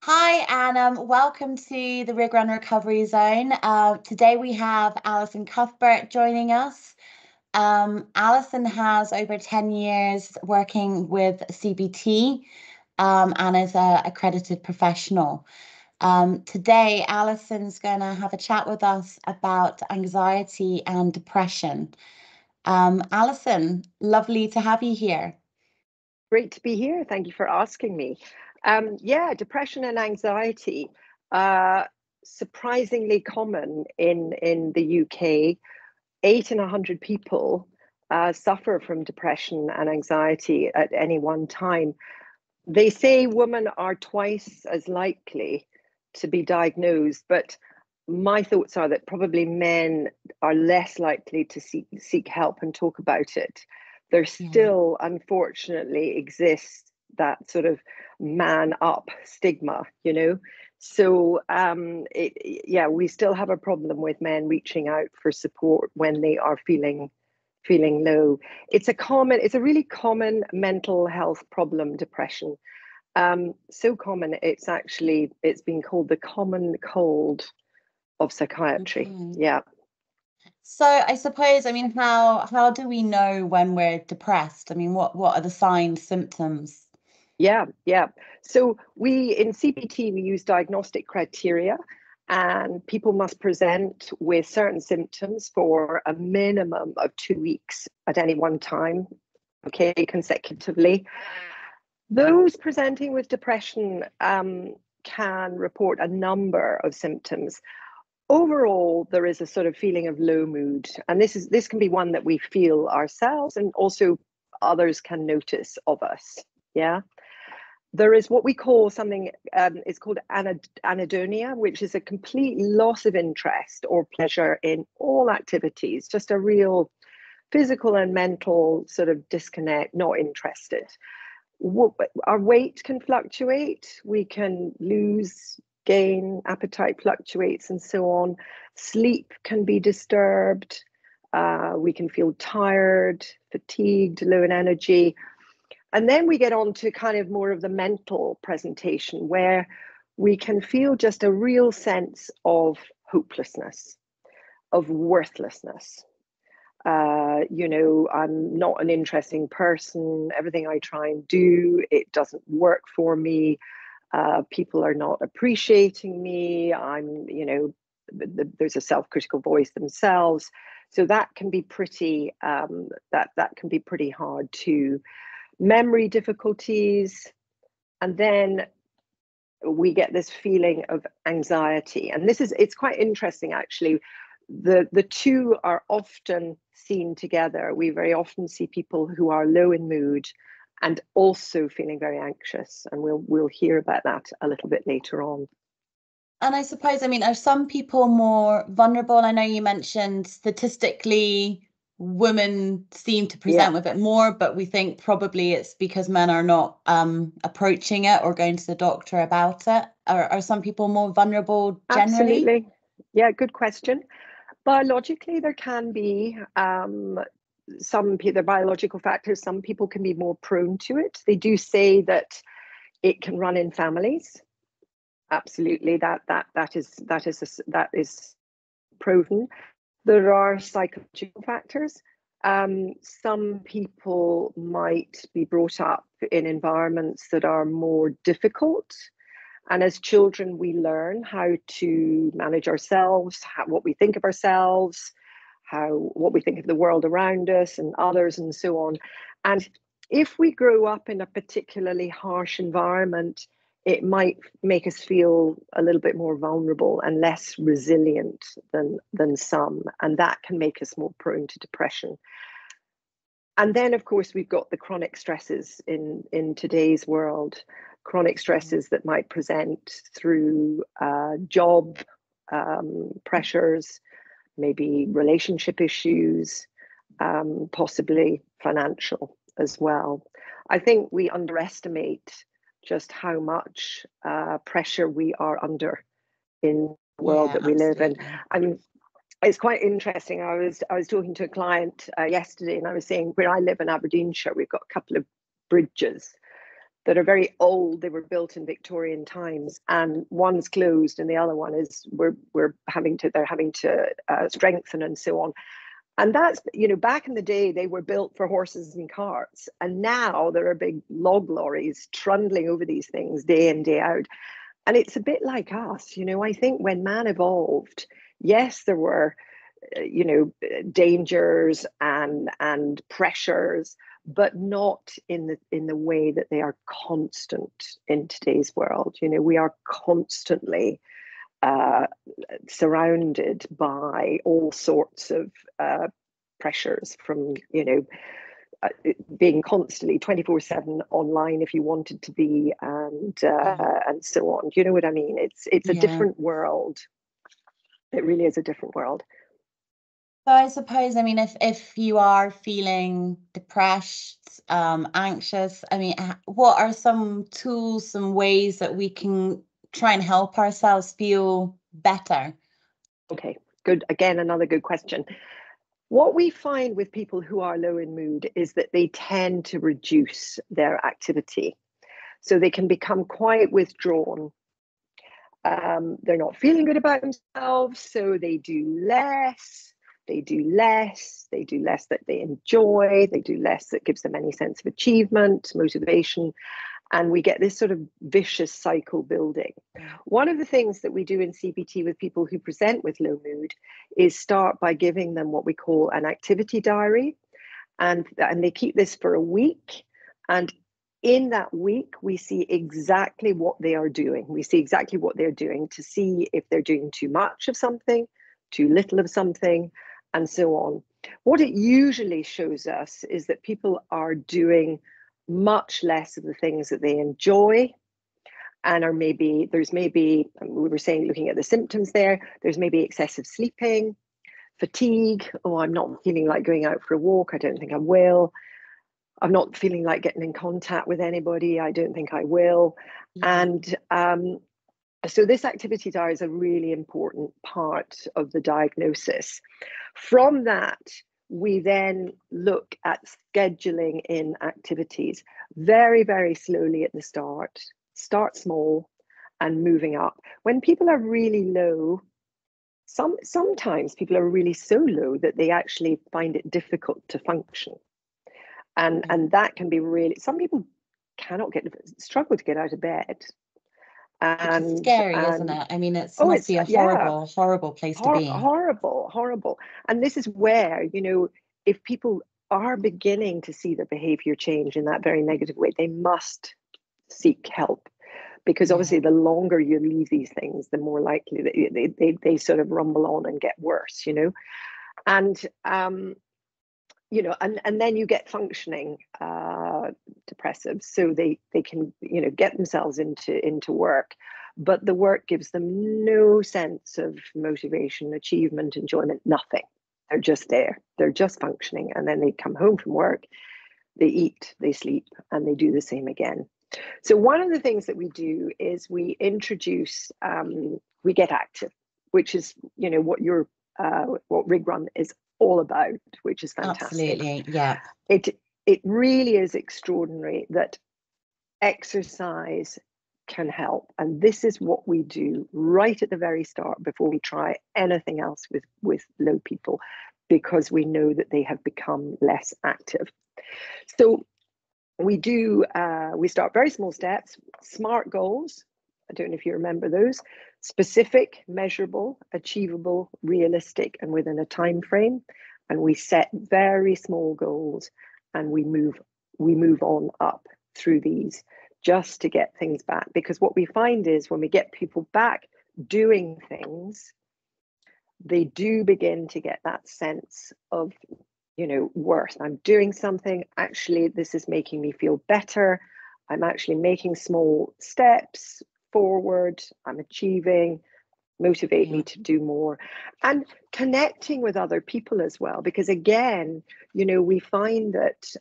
Hi, and welcome to the Rig Run Recovery Zone. Today we have Alison Cuthbert joining us. Alison has over 10 years working with CBT and is an accredited professional. Today, Alison's going to have a chat with us about anxiety and depression. Alison, lovely to have you here. Great to be here. Thank you for asking me. Depression and anxiety, surprisingly common in the UK. 8 in 100 people suffer from depression and anxiety at any one time. They say women are twice as likely to be diagnosed, but my thoughts are that probably men are less likely to seek help and talk about it. There still, unfortunately, exists that sort of man up stigma, So, we still have a problem with men reaching out for support when they are feeling low. It's a really common mental health problem, depression. So common, it's been called the common cold of psychiatry. Yeah. So I suppose, how do we know when we're depressed? What are the signs, symptoms? Yeah. So in CBT, we use diagnostic criteria, and people must present with certain symptoms for a minimum of 2 weeks at any one time, okay, consecutively. Those presenting with depression can report a number of symptoms. Overall, there is a sort of feeling of low mood, and this can be one that we feel ourselves, and also others can notice of us. Yeah. There is what we call something, it's called anhedonia, which is a complete loss of interest or pleasure in all activities, just a real physical and mental sort of disconnect, not interested. Our weight can fluctuate, we can lose, gain, appetite fluctuates, and so on. Sleep can be disturbed, we can feel tired, fatigued, low in energy. And then we get on to kind of more of the mental presentation, where we can feel just a real sense of hopelessness, of worthlessness. I'm not an interesting person. Everything I try and do, it doesn't work for me. People are not appreciating me. There's a self-critical voice themselves. So that can be pretty hard to. Memory difficulties, and then we get this feeling of anxiety. And it's quite interesting, actually. The two are often seen together. We very often see people who are low in mood and also feeling very anxious, and we'll hear about that a little bit later on. And I suppose, are some people more vulnerable? I know you mentioned statistically women seem to present with it more, but we think probably it's because men are not approaching it or going to the doctor about it. Are some people more vulnerable generally? Absolutely. Yeah, good question. Biologically, there can be some biological factors. Some people can be more prone to it. They do say that it can run in families. Absolutely, that is proven. There are psychological factors. Some people might be brought up in environments that are more difficult, and as children we learn how to manage ourselves, what we think of ourselves, what we think of the world around us and others, and so on. And if we grow up in a particularly harsh environment, it might make us feel a little bit more vulnerable and less resilient than some, and that can make us more prone to depression. And then, of course, we've got the chronic stresses in today's world, chronic stresses that might present through job pressures, maybe relationship issues, possibly financial as well. I think we underestimate just how much pressure we are under in the world that we live in. It's quite interesting. I was talking to a client yesterday, and I was saying, where I live in Aberdeenshire, we've got a couple of bridges, that are very old. They were built in Victorian times, and one's closed and the other one is they're having to strengthen and so on. And that's, back in the day, they were built for horses and carts. And now there are big log lorries trundling over these things day in, day out. And it's a bit like us, I think when man evolved, yes, there were, dangers and pressures, but not in the way that they are constant in today's world. We are constantly surrounded by all sorts of pressures from, being constantly 24/7 online if you wanted to be, and so on. You know what I mean? It's a different world. It really is a different world. So I suppose, I mean, if you are feeling depressed, anxious, I mean, what are some tools, some ways that we can try and help ourselves feel better? Okay, good. Again, another good question. What we find with people who are low in mood is that they tend to reduce their activity. So they can become quite withdrawn. They're not feeling good about themselves, so they do less. They do less that they enjoy, they do less that gives them any sense of achievement, motivation, and we get this sort of vicious cycle building. One of the things that we do in CBT with people who present with low mood is start by giving them what we call an activity diary, and they keep this for a week, and in that week, we see exactly what they are doing. We see exactly what they're doing to see if they're doing too much of something, too little of something, and so on. What it usually shows us is that people are doing much less of the things that they enjoy, and we were saying, looking at the symptoms there's maybe excessive sleeping, fatigue. Oh, I'm not feeling like going out for a walk. I don't think I will. I'm not feeling like getting in contact with anybody. I don't think I will. And so this activity diary is a really important part of the diagnosis. From that, we then look at scheduling in activities very, very slowly at the start. Start small and moving up. When people are really low, sometimes people are really so low that they actually find it difficult to function. And that can be really, some people struggle to get out of bed. And which is scary, isn't it? I mean, must be a horrible place to be. Horrible. And this is where, if people are beginning to see their behavior change in that very negative way, they must seek help. Because obviously the longer you leave these things, the more likely that they sort of rumble on and get worse, And and then you get functioning depressives, so they can get themselves into work, but the work gives them no sense of motivation, achievement, enjoyment, nothing. They're just there, they're just functioning, and then they come home from work, they eat, they sleep, and they do the same again. So one of the things that we do is we introduce, we get active, which is what Rig Run is all about, which is fantastic. Absolutely, yeah. It really is extraordinary that exercise can help, and this is what we do right at the very start before we try anything else with low people, because we know that they have become less active. So we start very small steps, SMART goals. I don't know if you remember those: specific, measurable, achievable, realistic, and within a time frame. And we set very small goals, and we move on up through these just to get things back. Because what we find is when we get people back doing things, they do begin to get that sense of, worth. I'm doing something, actually, this is making me feel better. I'm actually making small steps forward. I'm achieving, motivate me to do more, and connecting with other people as well. Because again, we find that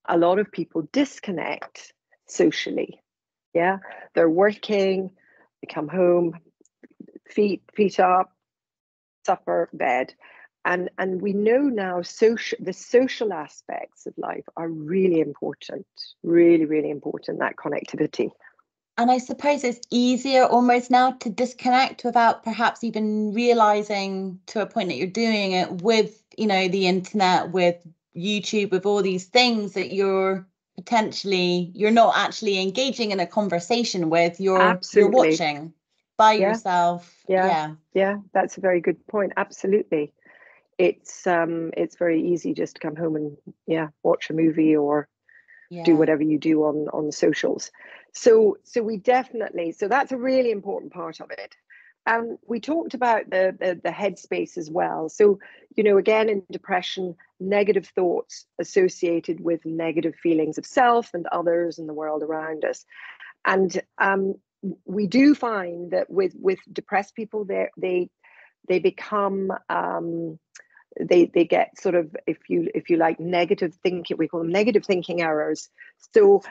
a lot of people disconnect socially. Yeah, they're working, they come home, feet up, supper, bed, And we know now the social aspects of life are really important, really, really important, that connectivity. And I suppose it's easier almost now to disconnect without perhaps even realizing to a point that you're doing it with, the internet, with YouTube, with all these things that you're not actually engaging in a conversation with, you're Absolutely. watching by Yeah. yourself. Yeah. That's a very good point. Absolutely. It's very easy just to come home and watch a movie or do whatever you do on socials. So that's a really important part of it. We talked about the headspace as well. So, again, in depression, negative thoughts associated with negative feelings of self and others and the world around us. And we do find that with depressed people, they become they get sort of, if you like, negative thinking. We call them negative thinking errors. So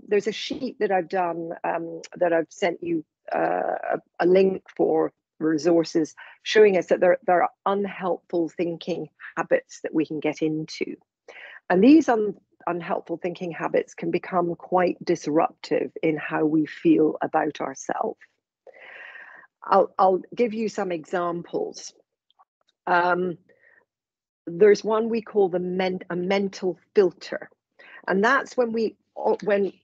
there's a sheet that I've done, that I've sent you a link for resources, showing us that there are unhelpful thinking habits that we can get into, and these unhelpful thinking habits can become quite disruptive in how we feel about ourselves. I'll give you some examples. There's one we call a mental filter, and that's when we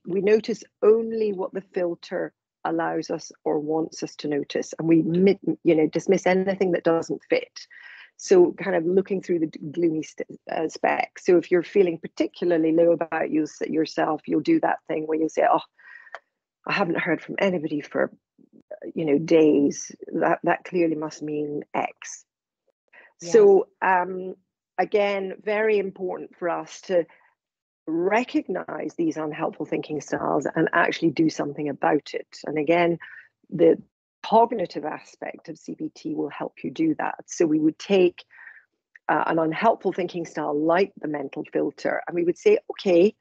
notice only what the filter allows us or wants us to notice, and we dismiss anything that doesn't fit. So kind of looking through the gloomy specks. So if you're feeling particularly low about yourself, you'll do that thing where you say, oh, I haven't heard from anybody for days. That clearly must mean X. Yes. So again, very important for us to recognize these unhelpful thinking styles and actually do something about it. And again, the cognitive aspect of CBT will help you do that. So we would take an unhelpful thinking style like the mental filter, and we would say, okay,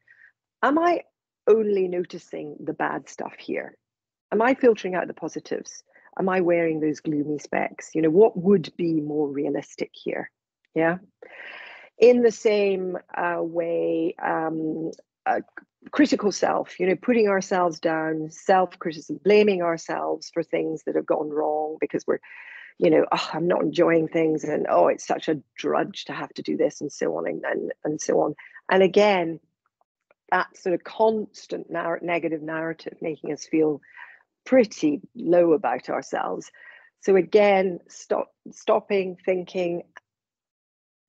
am I only noticing the bad stuff here? Am I filtering out the positives? Am I wearing those gloomy specs? What would be more realistic here? Yeah. In the same way, critical self, putting ourselves down, self-criticism, blaming ourselves for things that have gone wrong because we're, oh, I'm not enjoying things, and oh, it's such a drudge to have to do this, and so on and so on. And again, that sort of constant negative narrative making us feel pretty low about ourselves. So again, stopping, thinking,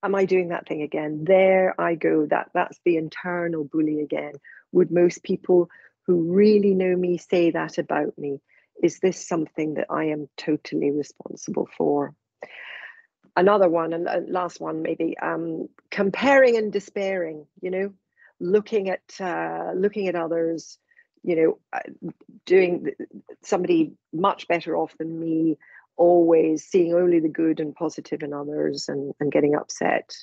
am I doing that thing again? There I go. That's the internal bully again. Would most people who really know me say that about me? Is this something that I am totally responsible for? Another one, and last one maybe, comparing and despairing, looking at others, doing somebody much better off than me, always seeing only the good and positive in others, and getting upset,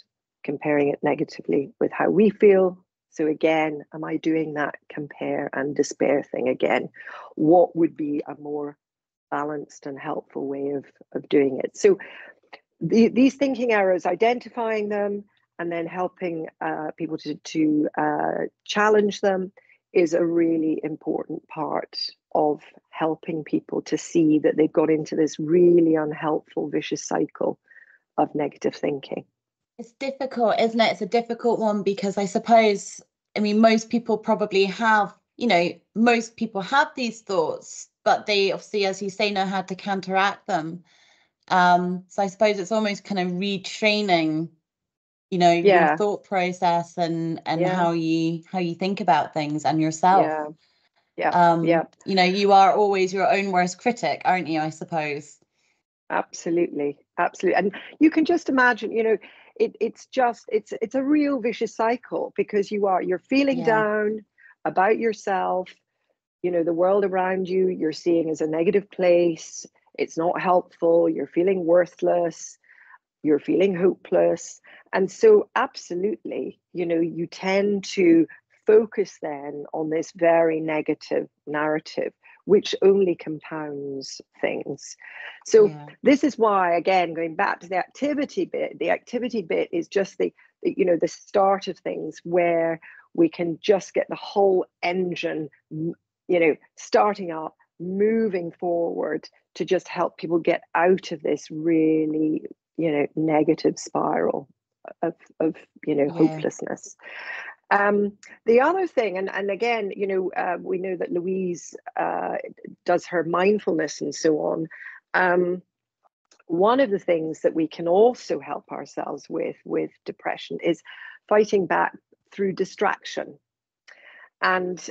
comparing it negatively with how we feel. So again, am I doing that compare and despair thing again? What would be a more balanced and helpful way of doing it? So these thinking errors, identifying them and then helping people to challenge them is a really important part of helping people to see that they've got into this really unhelpful, vicious cycle of negative thinking. It's difficult, isn't it? It's a difficult one because I suppose, most people probably have, most people have these thoughts, but they obviously, as you say, know how to counteract them. So I suppose it's almost kind of retraining, your thought process and how you think about things and yourself. You are always your own worst critic, aren't you, I suppose? Absolutely. And you can just imagine, it's a real vicious cycle, because you're feeling down about yourself, the world around you you're seeing as a negative place. It's not helpful. You're feeling worthless. You're feeling hopeless. And so absolutely, you tend to focus then on this very negative narrative, which only compounds things. So this is why, again, going back to the activity bit is just the start of things, where we can just get the whole engine, starting up, moving forward, to just help people get out of this really, negative spiral of hopelessness. The other thing, and again, we know that Louise does her mindfulness and so on. One of the things that we can also help ourselves with depression is fighting back through distraction. And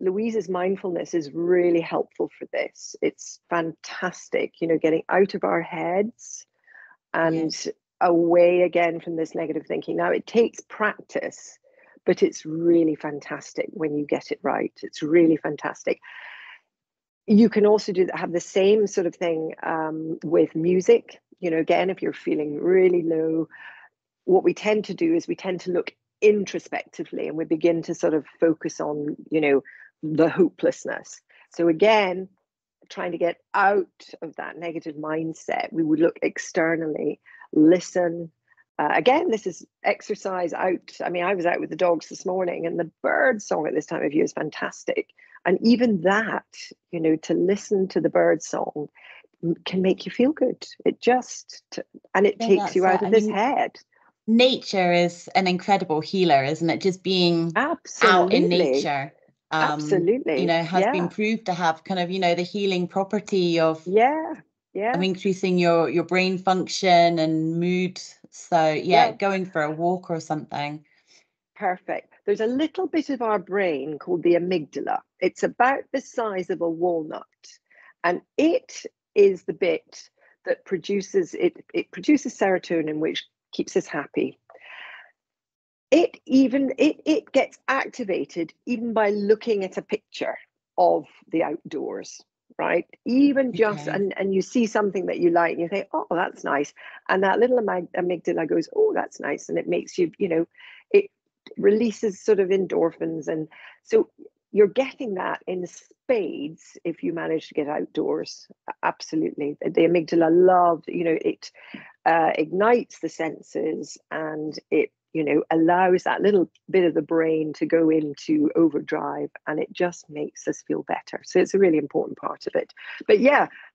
Louise's mindfulness is really helpful for this. It's fantastic, getting out of our heads and away again from this negative thinking. Now, it takes practice, but it's really fantastic when you get it right. It's really fantastic. You can also have the same sort of thing with music. Again, if you're feeling really low, what we tend to do is we tend to look introspectively, and we begin to sort of focus on, the hopelessness. So again, trying to get out of that negative mindset, we would look externally, listen. Again, this is exercise out. I mean, I was out with the dogs this morning, and the bird song at this time of year is fantastic. And even that, to listen to the bird song can make you feel good. It takes you out of this head. Nature is an incredible healer, isn't it? Just being out in nature, absolutely, has been proved to have kind of, the healing property of of increasing your brain function and mood. So going for a walk or something. Perfect. There's a little bit of our brain called the amygdala. It's about the size of a walnut, and it is the bit that produces produces serotonin, which keeps us happy. It gets activated even by looking at a picture of the outdoors, right? Even just and you see something that you like, and you think, oh, that's nice, and that little amygdala goes, oh, that's nice, and it makes you, it releases sort of endorphins, and so you're getting that in spades if you manage to get outdoors. Absolutely, the amygdala it ignites the senses, and it allows that little bit of the brain to go into overdrive, and it just makes us feel better. So it's a really important part of it. But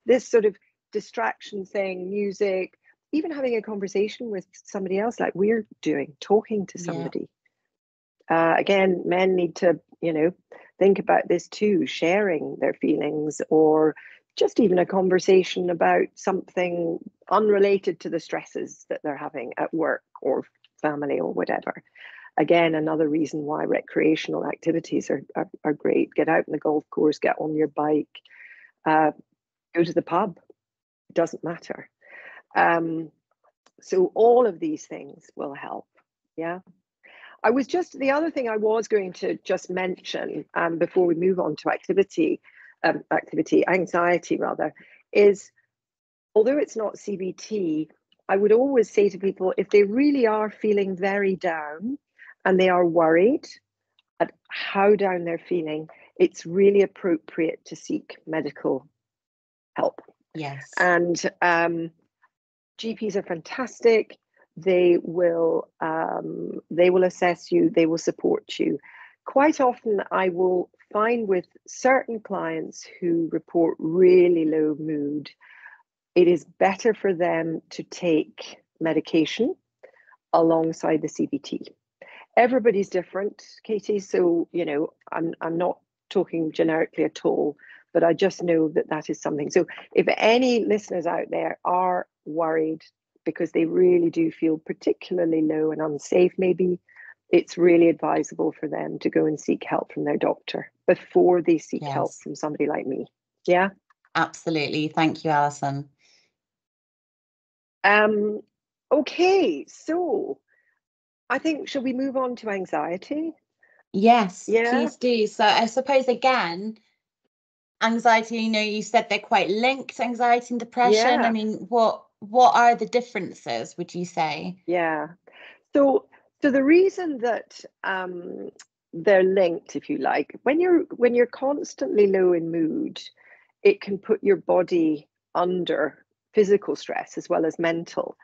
this sort of distraction thing, music, even having a conversation with somebody else like we're doing, talking to somebody. Again, men need to, think about this too, sharing their feelings, or just even a conversation about something unrelated to the stresses that they're having at work or family or whatever. Again, another reason why recreational activities are great. Get out on the golf course, get on your bike, go to the pub. It doesn't matter. So all of these things will help. Yeah. The other thing I was going to just mention before we move on to anxiety rather, is although it's not CBT, I would always say to people, if they really are feeling very down and they are worried at how down they're feeling, it's really appropriate to seek medical help. Yes. And GPs are fantastic. They will assess you, they will support you. Quite often I will find with certain clients who report really low mood, it is better for them to take medication alongside the CBT. Everybody's different, Katie, so I'm not talking generically at all, but I just know that is something. So if any listeners out there are worried because they really do feel particularly low and unsafe, maybe it's really advisable for them to go and seek help from their doctor before they seek help from somebody like me. Yeah, absolutely. Thank you, Alison. Okay, so I think, shall we move on to anxiety? Yes, please do. So I suppose, again, anxiety, you said they're quite linked, anxiety and depression. I mean, what are the differences, would you say? Yeah. So the reason that they're linked, if you like. When you're constantly low in mood, it can put your body under physical stress as well as mental.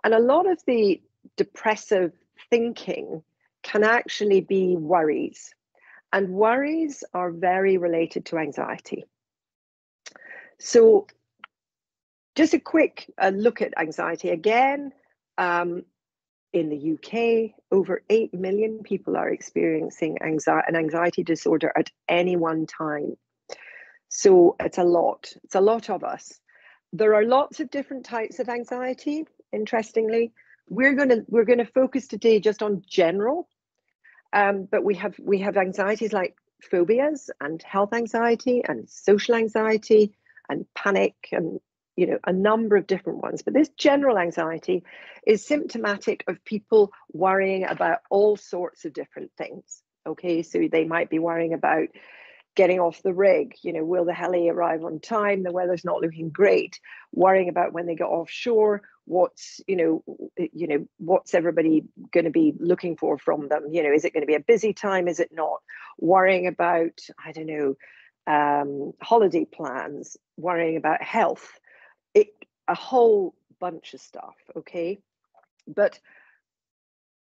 And a lot of the depressive thinking can actually be worries. And worries are very related to anxiety. So just a quick look at anxiety again. In the UK, over 8 million people are experiencing an anxiety disorder at any one time. So it's a lot. It's a lot of us. There are lots of different types of anxiety. Interestingly, we're gonna focus today just on general, but we have anxieties like phobias and health anxiety and social anxiety and panic and a number of different ones. But this general anxiety is symptomatic of people worrying about all sorts of different things. Okay, so they might be worrying about getting off the rig, will the heli arrive on time? The weather's not looking great. Worrying about when they get offshore, what's everybody going to be looking for from them? Is it going to be a busy time? Is it not? Worrying about, I don't know, holiday plans, worrying about health, a whole bunch of stuff, okay? But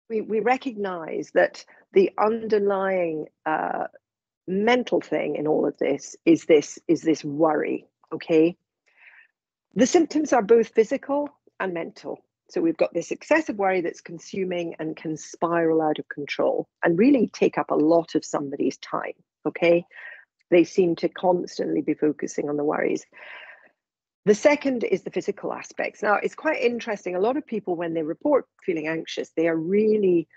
we recognize that the underlying mental thing in all of this is this worry, okay? The symptoms are both physical and mental. So we've got this excessive worry that's consuming and can spiral out of control and really take up a lot of somebody's time, okay? They seem to constantly be focusing on the worries. The second is the physical aspects. Now, it's quite interesting. A lot of people, when they report feeling anxious, they are really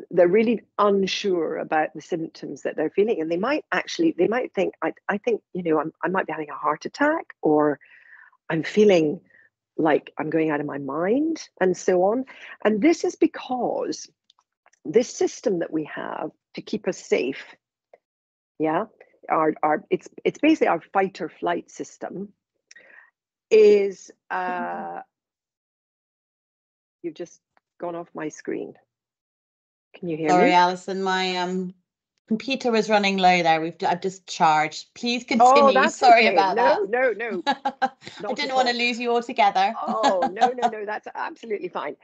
they're really unsure about the symptoms that they're feeling, and they might think, I think, I might be having a heart attack, or I'm feeling like I'm going out of my mind, and so on. And this is because this system that we have to keep us safe, it's basically our fight or flight system is you've just gone off my screen. Can you hear me? Sorry, Alison, my computer was running low there. I've just charged. Please continue. Oh, that's Sorry okay. about that. No. I didn't want to lose you altogether. Oh, no, that's absolutely fine.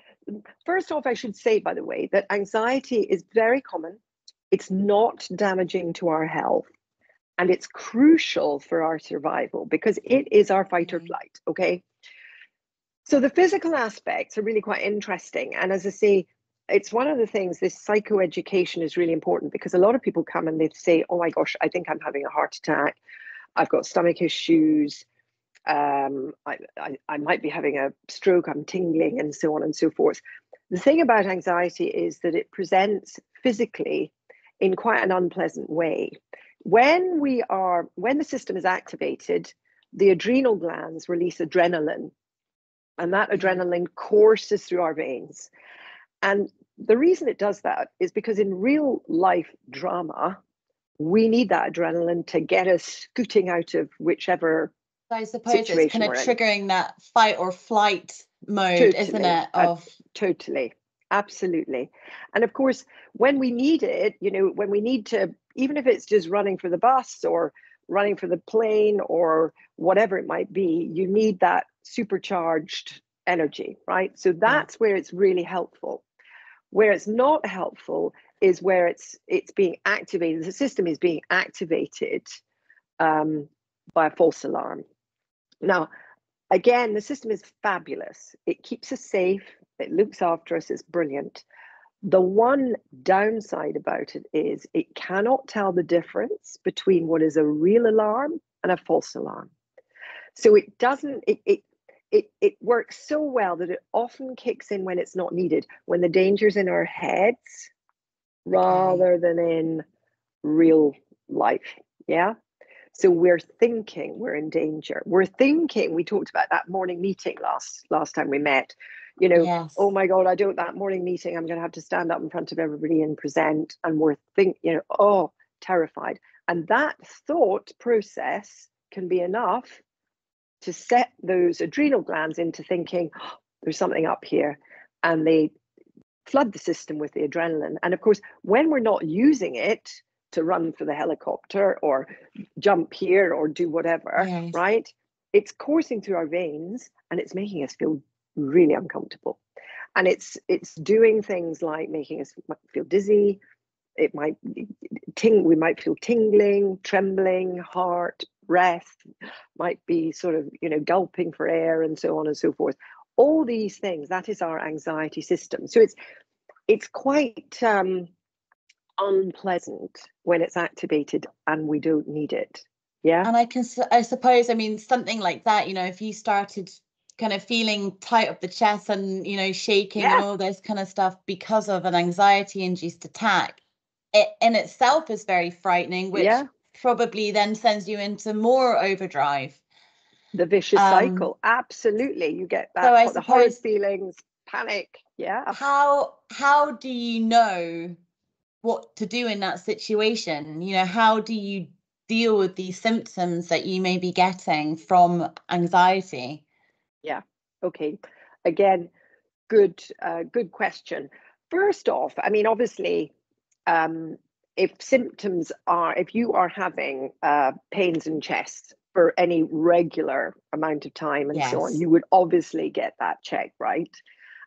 First off, I should say, by the way, that anxiety is very common. It's not damaging to our health, and it's crucial for our survival because it is our fight or flight, okay? So the physical aspects are really quite interesting. And as I say, it's one of the things, this psychoeducation is really important, because a lot of people come and they say, oh my gosh, I think I'm having a heart attack. I've got stomach issues. I might be having a stroke. I'm tingling, and so on and so forth. The thing about anxiety is that it presents physically in quite an unpleasant way. When the system is activated, the adrenal glands release adrenaline, and that adrenaline courses through our veins. And the reason it does that is because in real life drama, we need that adrenaline to get us scooting out of whichever I suppose it's kind of triggering that fight or flight mode, totally, isn't it? Totally, absolutely. And of course, when we need it, when we need to, even if it's just running for the bus or running for the plane or whatever it might be, you need that supercharged energy, right? So that's where it's really helpful. Where it's not helpful is where it's being activated. The system is being activated by a false alarm. Now, again, the system is fabulous. It keeps us safe. It looks after us. It's brilliant. The one downside about it is it cannot tell the difference between what is a real alarm and a false alarm. So it doesn't, it works so well that it often kicks in when it's not needed, when the danger's in our heads rather than in real life. Yeah. So we're thinking we're in danger. We're thinking, we talked about that morning meeting last time we met, yes. Oh my God, that morning meeting, I'm going to have to stand up in front of everybody and present. And we're thinking, oh, terrified. And that thought process can be enough to set those adrenal glands into thinking, oh, there's something up here. And they flood the system with the adrenaline. And of course, when we're not using it to run for the helicopter or jump here or do whatever, Yes. right? It's coursing through our veins and it's making us feel really uncomfortable. And it's doing things like making us feel dizzy. It might we might feel tingling, trembling, heart, breath, might be sort of, gulping for air and so on and so forth. All these things, that is our anxiety system. So it's quite unpleasant when it's activated and we don't need it. Yeah. And I suppose, something like that, if you started kind of feeling tight up the chest and, shaking and all this kind of stuff because of an anxiety-induced attack, it in itself is very frightening, which probably then sends you into more overdrive. The vicious cycle. Absolutely. You get that, so I the suppose, horror feelings, panic. Yeah. How do you know what to do in that situation? How do you deal with these symptoms that you may be getting from anxiety? Yeah. Okay. Again, good question. First off, obviously, if you are having pains in chest for any regular amount of time and so on, you would obviously get that checked, right?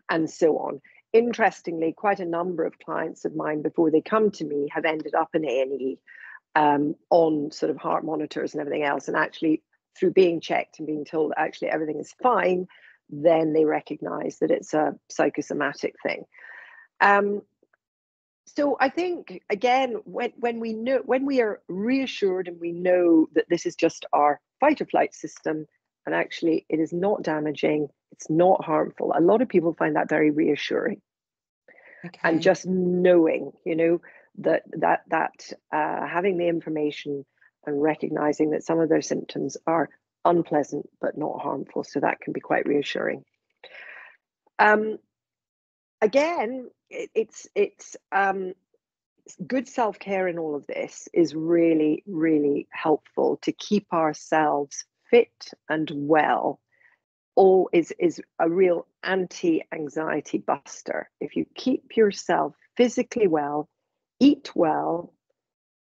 And so on. Interestingly, quite a number of clients of mine before they come to me have ended up in A&E on sort of heart monitors and everything else. And actually, through being checked and being told that actually everything is fine, then they recognize that it's a psychosomatic thing. So I think, again, when we are reassured and we know that this is just our fight or flight system, and actually it is not damaging, it's not harmful. A lot of people find that very reassuring. Okay. And just knowing, that having the information and recognizing that some of their symptoms are unpleasant but not harmful, so that can be quite reassuring. Again, it's good self-care in all of this is really, really helpful to keep ourselves fit and well. All is a real anti-anxiety buster. If you keep yourself physically well, eat well,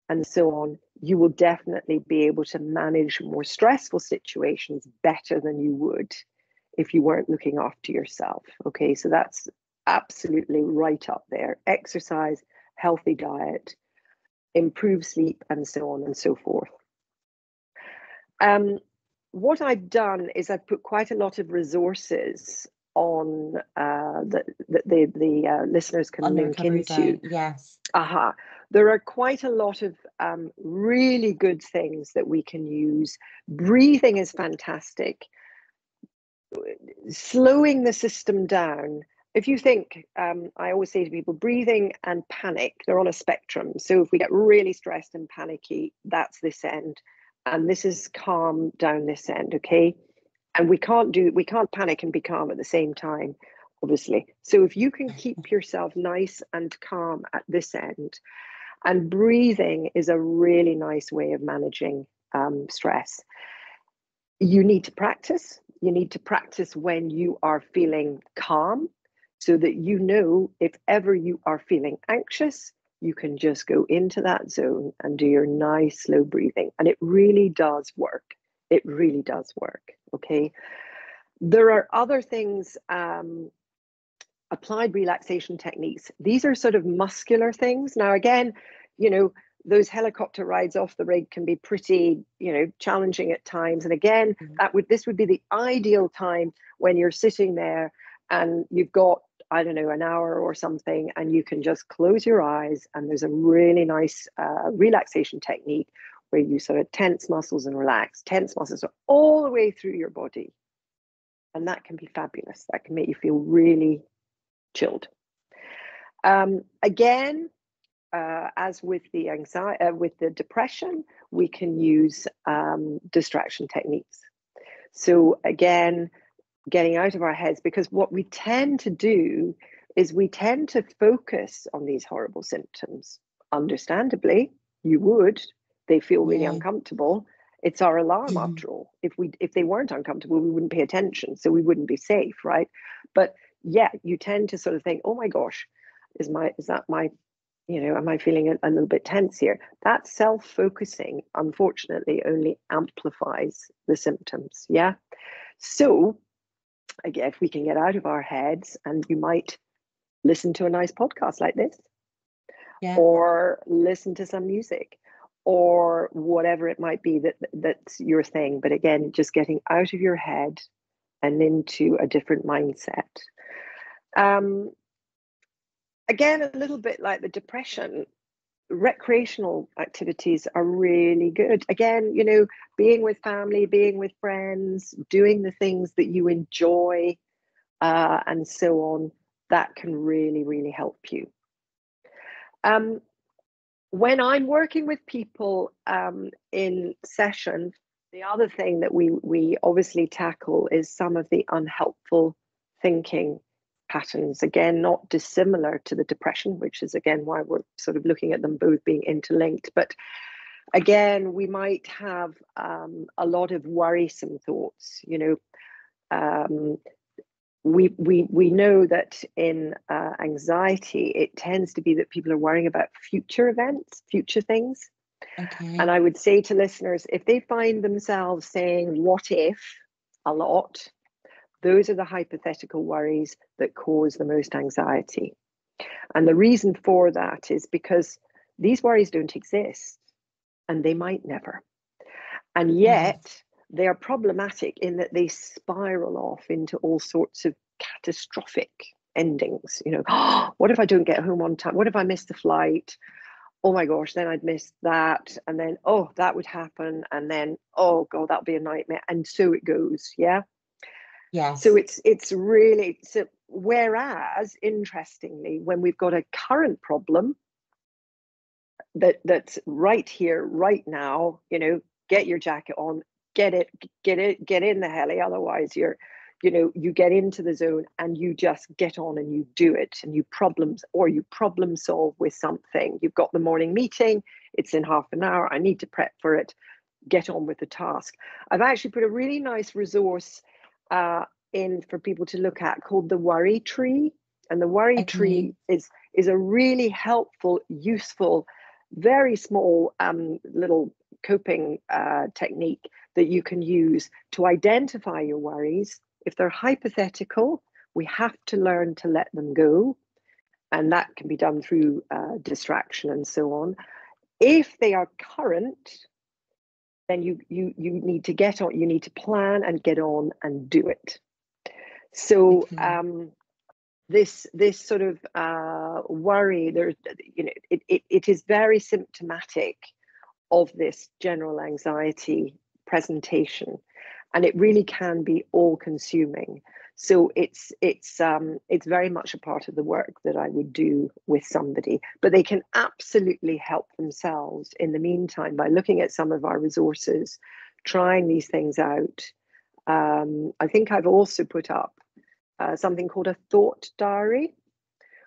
and so on, you will definitely be able to manage more stressful situations better than you would if you weren't looking after yourself. Okay, so that's absolutely right up there. Exercise, healthy diet, improve sleep, and so on and so forth. What I've done is I've put quite a lot of resources on that the listeners can link into. Yes. There are quite a lot of really good things that we can use. Breathing is fantastic. Slowing the system down. If you think, I always say to people, breathing and panic, they're on a spectrum. So if we get really stressed and panicky, that's this end. And this is calm down this end, okay? And we can't panic and be calm at the same time, obviously. So if you can keep yourself nice and calm at this end, and breathing is a really nice way of managing stress. You need to practice. You need to practice when you are feeling calm, so that if ever you are feeling anxious, you can just go into that zone and do your nice slow breathing. And it really does work. It really does work. Okay. There are other things, applied relaxation techniques. These are sort of muscular things. Now, again, those helicopter rides off the rig can be pretty, challenging at times. And again, this would be the ideal time when you're sitting there and you've got, I don't know, an hour or something, and you can just close your eyes, and there's a really nice relaxation technique where you sort of tense muscles and relax. Tense muscles are all the way through your body. And that can be fabulous. That can make you feel really chilled. Again, as with the anxiety, with the depression, we can use distraction techniques. So again, getting out of our heads, because what we tend to do is we tend to focus on these horrible symptoms. Understandably, you would. They feel really uncomfortable. It's our alarm after all. If they weren't uncomfortable, we wouldn't pay attention, so we wouldn't be safe, right? But yeah, you tend to sort of think, oh my gosh, Is that my, am I feeling a little bit tense here? That self-focusing, unfortunately, only amplifies the symptoms. Yeah. So again, if we can get out of our heads, and you might listen to a nice podcast like this, or listen to some music, or whatever it might be that's your thing. But again, just getting out of your head and into a different mindset. Again, a little bit like the depression, recreational activities are really good. Again, being with family, being with friends, doing the things that you enjoy, and so on, that can really, really help you. When I'm working with people in session, the other thing that we obviously tackle is some of the unhelpful thinking patterns. Again, not dissimilar to the depression, which is again why we're sort of looking at them both being interlinked. But again, we might have a lot of worrisome thoughts. We know that in anxiety, it tends to be that people are worrying about future events, future things. Okay. And I would say to listeners, if they find themselves saying, what if, a lot, those are the hypothetical worries that cause the most anxiety. And the reason for that is because these worries don't exist, and they might never. And yet they are problematic in that they spiral off into all sorts of catastrophic endings. What if I don't get home on time? What if I miss the flight? Oh my gosh, then I'd miss that. And then, oh, that would happen. And then, oh God, that'll be a nightmare. And so it goes. Yeah. Yes. So it's really, so whereas interestingly, when we've got a current problem that's right here, right now, get your jacket on, get in the heli. Otherwise you get into the zone and you just get on and you do it, and you problem solve with something. You've got the morning meeting, it's in half an hour, I need to prep for it, get on with the task. I've actually put a really nice resource in for people to look at called the worry tree. And the worry tree is a really helpful, useful, very small little coping technique that you can use to identify your worries. If they're hypothetical, we have to learn to let them go. And that can be done through distraction and so on. If they are current, then you need to get on, you need to plan and get on and do it. So this sort of worry, there's, it is very symptomatic of this general anxiety presentation, and it really can be all-consuming. So it's very much a part of the work that I would do with somebody, but they can absolutely help themselves in the meantime by looking at some of our resources, trying these things out. I think I've also put up something called a thought diary,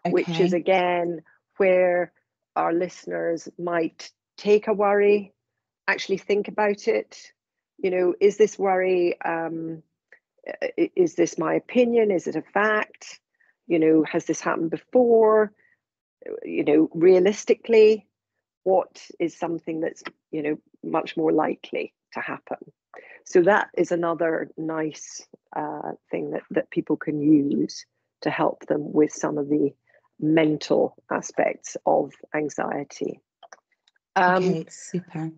which is again where our listeners might take a worry, actually think about it. Is this worry, is this my opinion? Is it a fact? Has this happened before? Realistically, what is something that's, much more likely to happen? So that is another nice thing that people can use to help them with some of the mental aspects of anxiety. Okay, super.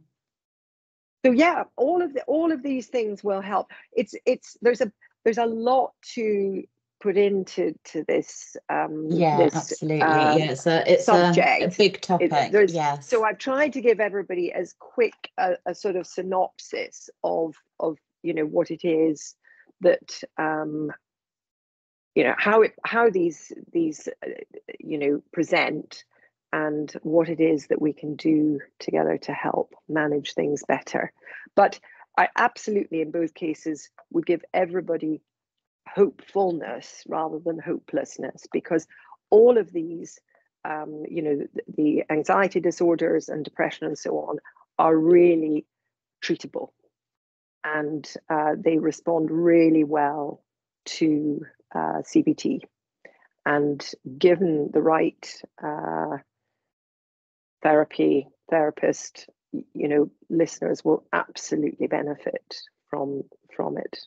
So yeah, all of these things will help. There's a lot to put into this absolutely. It's subject. a big topic. Yes. So I've tried to give everybody as quick a sort of synopsis of what it is that how these present, and what it is that we can do together to help manage things better. But I absolutely, in both cases, would give everybody hopefulness rather than hopelessness, because all of these, the anxiety disorders and depression and so on, are really treatable, and they respond really well to CBT. and given the right therapist, listeners will absolutely benefit from it.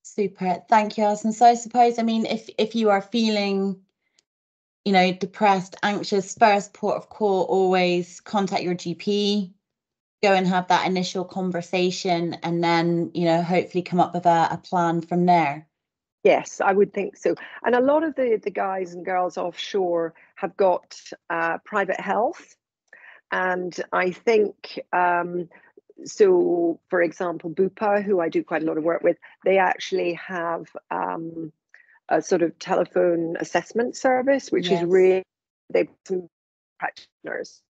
Super. Thank you, Alison. So I suppose, I mean, if you are feeling, depressed, anxious, first port of call, always contact your GP, go and have that initial conversation, and then, hopefully come up with a plan from there. Yes, I would think so. And a lot of the guys and girls offshore have got private health. And I think, so for example, Bupa, who I do quite a lot of work with, they actually have a sort of telephone assessment service, which is really, they've some practitioners.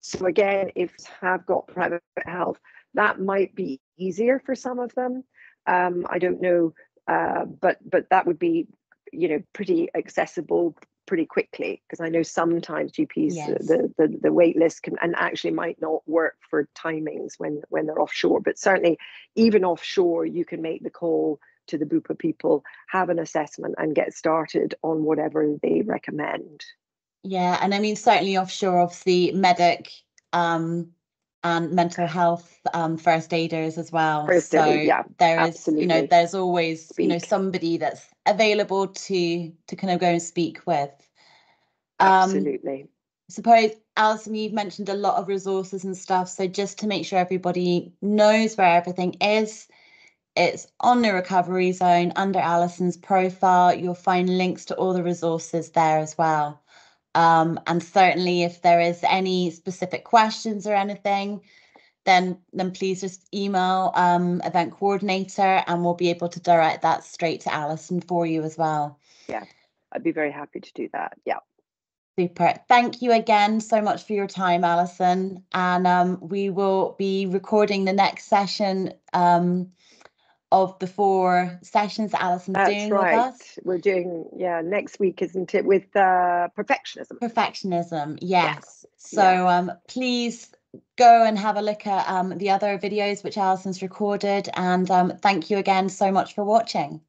So again, if you have got private health, that might be easier for some of them. I don't know, but that would be, pretty accessible pretty quickly, because I know sometimes GPs the wait list can and actually might not work for timings when they're offshore. But certainly, even offshore, you can make the call to the Bupa people, have an assessment, and get started on whatever they recommend. Yeah, and I mean, certainly offshore, obviously, medic and mental health first aiders as well. First aid, yeah, there is, absolutely. there's always, somebody that's available to kind of go and speak with. Absolutely. Suppose, Alison, you've mentioned a lot of resources and stuff. So just to make sure everybody knows where everything is, it's on the Recovery Zone under Alison's profile. You'll find links to all the resources there as well. And certainly if there is any specific questions or anything, then please just email event coordinator, and we'll be able to direct that straight to Alison for you as well. Yeah, I'd be very happy to do that. Yeah. Super. Thank you again so much for your time, Alison. And we will be recording the next session of the 4 sessions that Alison's doing with us. We're doing, next week, isn't it, with perfectionism? Perfectionism, yes. So please go and have a look at the other videos which Alison's recorded, and thank you again so much for watching.